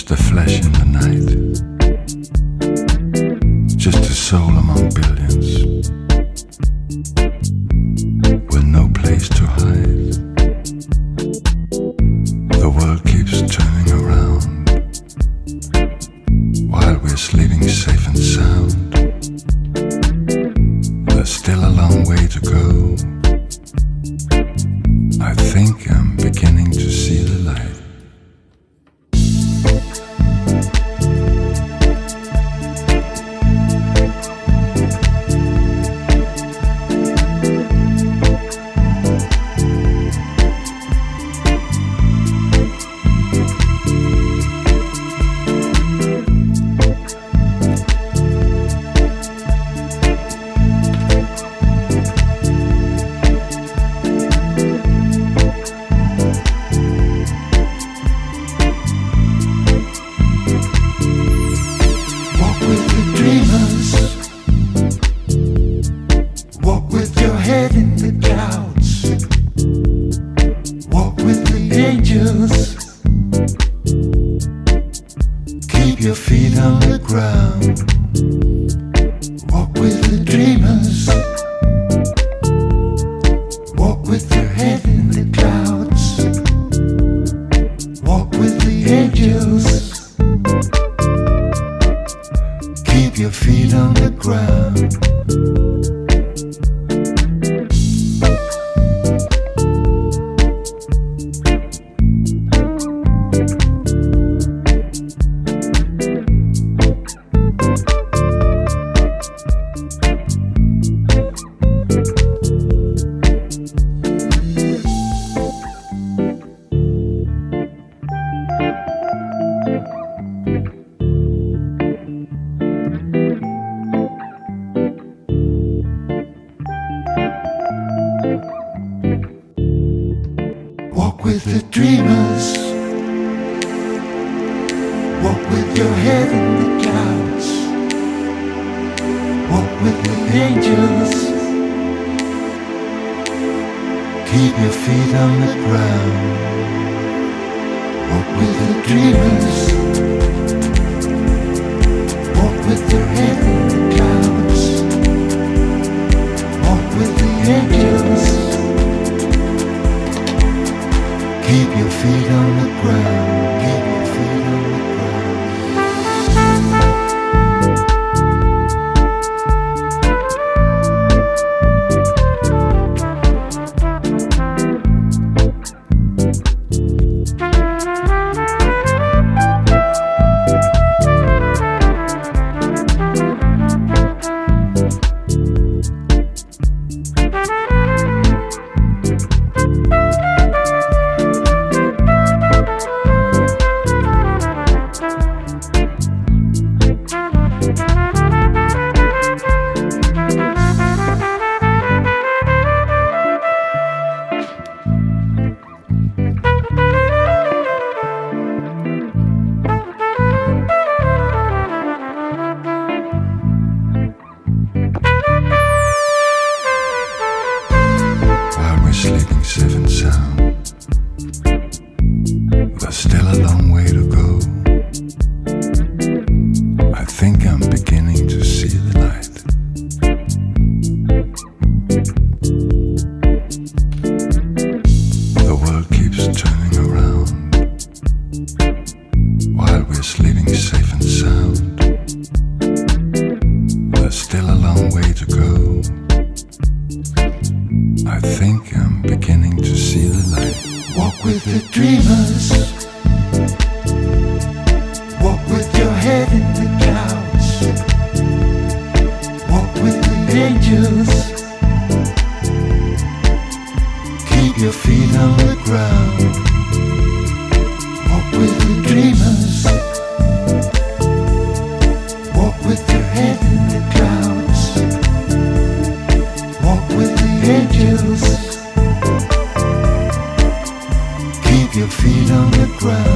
Just a flash in the night, just a soul among billions, with no place to hide. The world keeps turning around while we're sleeping safe and sound. There's still a long way to go. I think I'm beginning to see the light. Keep your feet on the ground. Walk with the dreamers. Walk with your head in the clouds. Walk with the angels. Keep your feet on the ground. Walk with the dreamers. Walk with your head in the clouds. Walk with the angels. Keep your feet on the ground. Walk with the dreamers. Walk with your head in the clouds. Walk with the angels. Keep your feet on the ground. Keep your feet on the sleeping safe and sound. There's still a long way to go. I think I'm beginning to see the light. The world keeps turning around while we're sleeping safe and sound. There's still a long way to go. I think I'm beginning to see the light. Walk with the dreamers. Walk with your head in the clouds. Walk with the angels. Keep your feet on the ground. Walk with the dreamers. Walk with your head in the clouds. Walk with the angels. Keep your feet on the ground.